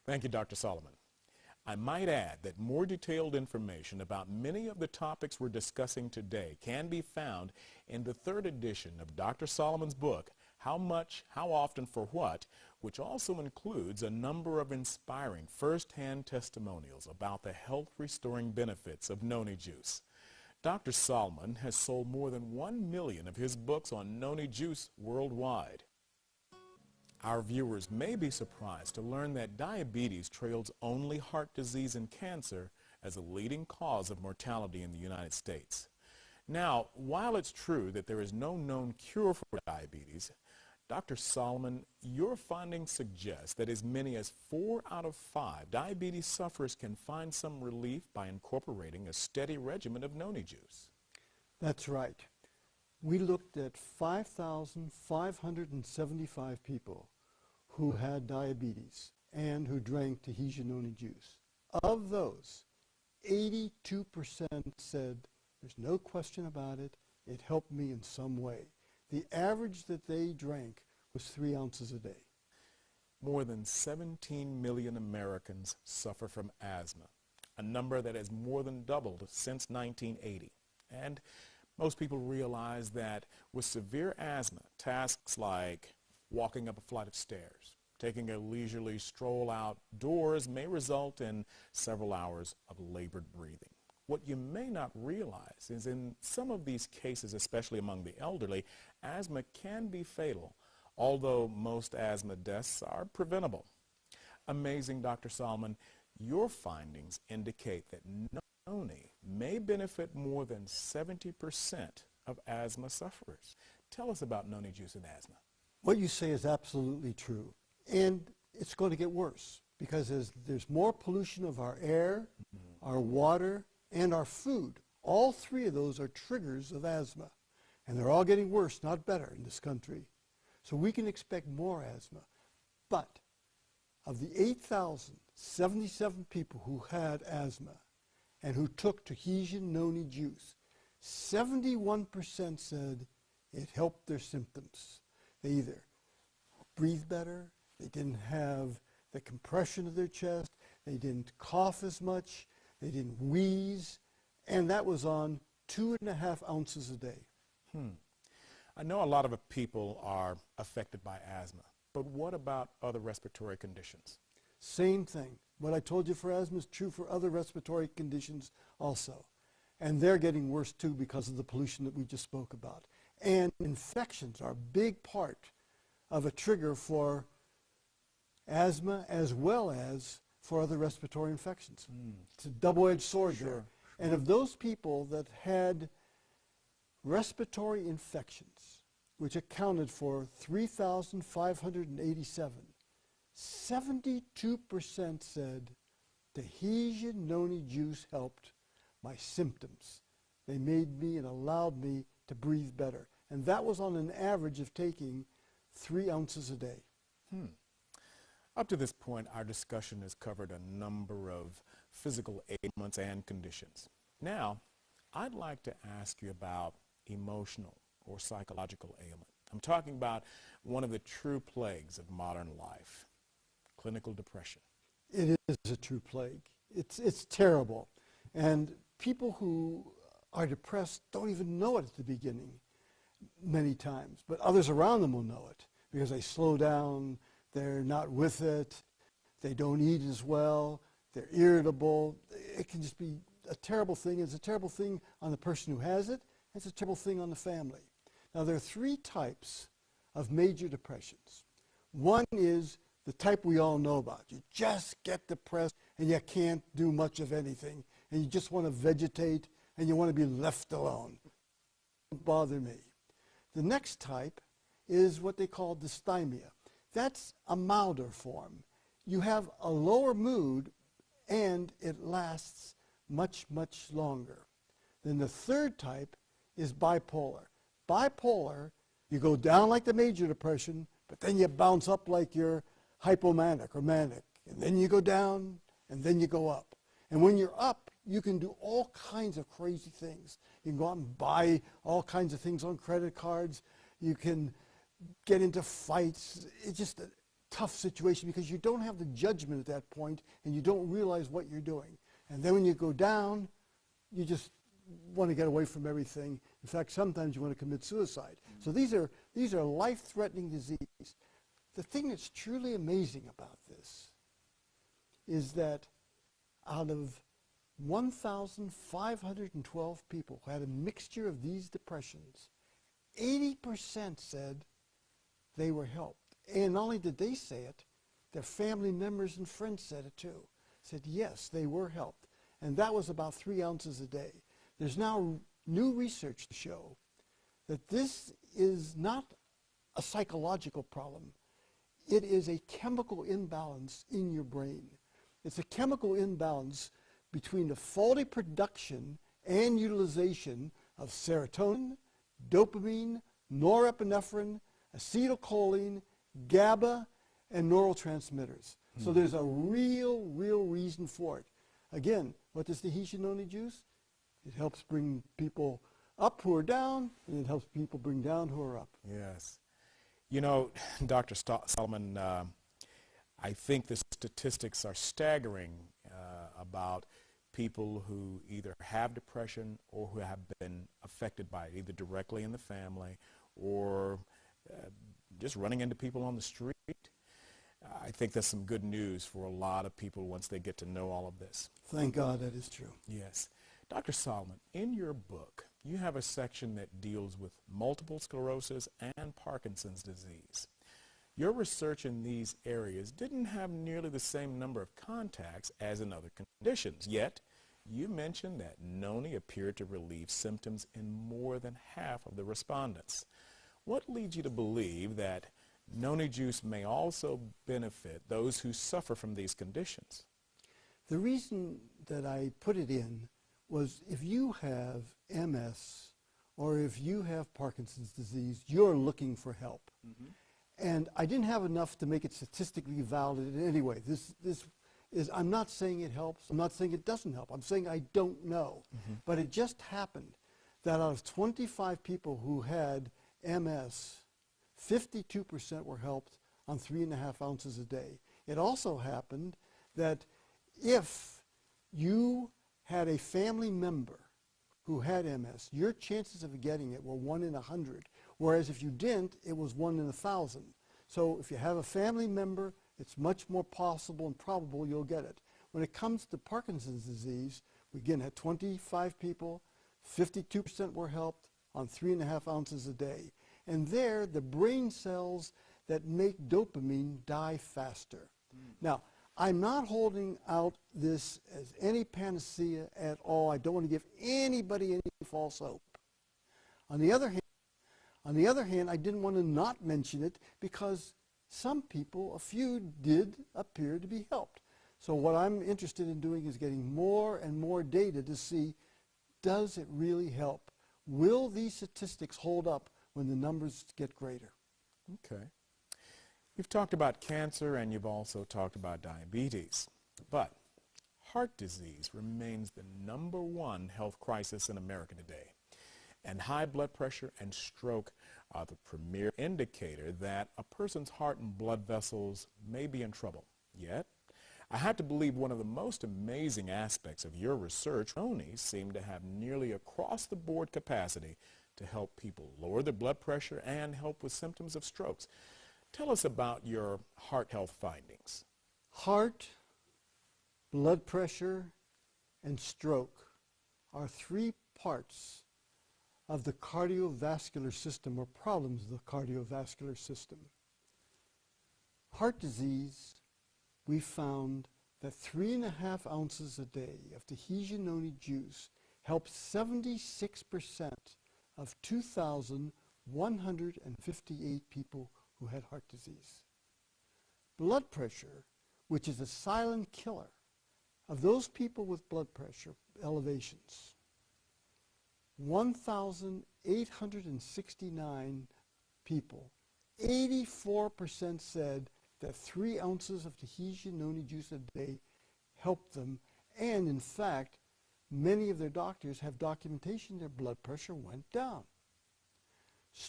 Thank you, Dr. Solomon. I might add that more detailed information about many of the topics we're discussing today can be found in the third edition of Dr. Solomon's book, How Much, How Often, For What, which also includes a number of inspiring first-hand testimonials about the health-restoring benefits of Noni Juice. Dr. Solomon has sold more than 1 million of his books on Noni Juice worldwide. Our viewers may be surprised to learn that diabetes trails only heart disease and cancer as a leading cause of mortality in the United States. Now, while it's true that there is no known cure for diabetes, Dr. Solomon, your findings suggest that as many as 4 out of 5 diabetes sufferers can find some relief by incorporating a steady regimen of Noni Juice. That's right. We looked at 5,575 people who had diabetes and who drank Tahitian Noni Juice. Of those, 82% said, there's no question about it, it helped me in some way. The average that they drank was 3 ounces a day. More than 17 million Americans suffer from asthma, a number that has more than doubled since 1980. And most people realize that with severe asthma, tasks like walking up a flight of stairs, taking a leisurely stroll outdoors may result in several hours of labored breathing. What you may not realize is in some of these cases, especially among the elderly, asthma can be fatal, although most asthma deaths are preventable. Amazing, Dr. Solomon, your findings indicate that Noni may benefit more than 70% of asthma sufferers. Tell us about Noni Juice and asthma. What you say is absolutely true. And it's going to get worse because there's more pollution of our air, our water, and our food. All 3 of those are triggers of asthma. And they're all getting worse, not better in this country. So we can expect more asthma. But of the 8,077 people who had asthma and who took Tahitian Noni Juice, 71% said it helped their symptoms. They either breathed better, they didn't have the compression of their chest, they didn't cough as much, they didn't wheeze, and that was on 2.5 ounces a day. I know a lot of people are affected by asthma, but what about other respiratory conditions? Same thing. What I told you for asthma is true for other respiratory conditions also. And they're getting worse too because of the pollution that we just spoke about. And infections are a big part of a trigger for asthma as well as for other respiratory infections. It's a double-edged sword there. And of those people that had respiratory infections, which accounted for 3,587, 72% said Tahitian Noni Juice helped my symptoms. They made me and allowed me to breathe better. And that was on an average of taking 3 ounces a day. Up to this point, our discussion has covered a number of physical ailments and conditions. Now, I'd like to ask you about emotional or psychological ailment. I'm talking about one of the true plagues of modern life, clinical depression. It is a true plague. It's terrible. And people who are depressed don't even know it at the beginning many times, but others around them will know it because they slow down, they're not with it, they don't eat as well, they're irritable. It can just be a terrible thing. It's a terrible thing on the person who has it. It's a terrible thing on the family. Now, there are 3 types of major depressions. One is the type we all know about. You just get depressed and you can't do much of anything, and you just want to vegetate and you want to be left alone. Don't bother me. The next type is what they call dysthymia. That's a milder form. You have a lower mood and it lasts much, much longer. Then the third type is bipolar. Bipolar, you go down like the major depression, but then you bounce up like you're hypomanic or manic. And then you go down, and then you go up. And when you're up, you can do all kinds of crazy things. You can go out and buy all kinds of things on credit cards. You can get into fights. It's just a tough situation because you don't have the judgment at that point and you don't realize what you're doing. And then when you go down, you just want to get away from everything. In fact, sometimes you want to commit suicide. So these are life-threatening diseases. The thing that's truly amazing about this is that out of 1,512 people who had a mixture of these depressions, 80% said they were helped. And not only did they say it, their family members and friends said it too. Said, yes, they were helped. And that was about 3 ounces a day. There's now new research to show that this is not a psychological problem. It is a chemical imbalance in your brain. It's a chemical imbalance between the faulty production and utilization of serotonin, dopamine, norepinephrine, acetylcholine, GABA, and neurotransmitters. So there's a real reason for it. Again, what does the Noni juice? It helps bring people up who are down, and it helps people bring down who are up. Yes. You know, Dr. Solomon, I think the statistics are staggering about people who either have depression or who have been affected by it, either directly in the family or just running into people on the street. I think that's some good news for a lot of people once they get to know all of this. Thank God that is true. Yes. Dr. Solomon, in your book, you have a section that deals with multiple sclerosis and Parkinson's disease. Your research in these areas didn't have nearly the same number of contacts as in other conditions, yet you mentioned that Noni appeared to relieve symptoms in more than half of the respondents. What leads you to believe that Noni juice may also benefit those who suffer from these conditions? The reason that I put it in was if you have MS or if you have Parkinson's disease, you're looking for help. Mm-hmm. And I didn't have enough to make it statistically valid in any way. This is, I'm not saying it helps. I'm not saying it doesn't help. I'm saying I don't know. Mm-hmm. But it just happened that out of 25 people who had MS, 52% were helped on 3.5 ounces a day. It also happened that if you had a family member who had MS, your chances of getting it were 1 in 100, whereas if you didn't, it was 1 in 1,000. So if you have a family member, it's much more possible and probable you'll get it. When it comes to Parkinson's disease, we again had 25 people, 52% were helped on 3.5 ounces a day. And there, the brain cells that make dopamine die faster. Now, I'm not holding out this as any panacea at all. I don't want to give anybody any false hope. On the other hand, I didn't want to not mention it because some people, a few, did appear to be helped. So what I'm interested in doing is getting more and more data to see, does it really help? Will these statistics hold up when the numbers get greater? Okay. You've talked about cancer and you've also talked about diabetes, but heart disease remains the #1 health crisis in America today. And high blood pressure and stroke are the premier indicator that a person's heart and blood vessels may be in trouble. Yet, I have to believe one of the most amazing aspects of your research, Noni seem to have nearly across-the-board capacity to help people lower their blood pressure and help with symptoms of strokes. Tell us about your heart health findings. Heart, blood pressure, and stroke are 3 parts of the cardiovascular system, or problems of the cardiovascular system. Heart disease, we found that 3.5 ounces a day of Noni juice helps 76% of 2,158 people who had heart disease. Blood pressure, which is a silent killer of those people with blood pressure elevations, 1,869 people, 84% said that 3 ounces of Noni juice a day helped them, and in fact, many of their doctors have documentation their blood pressure went down.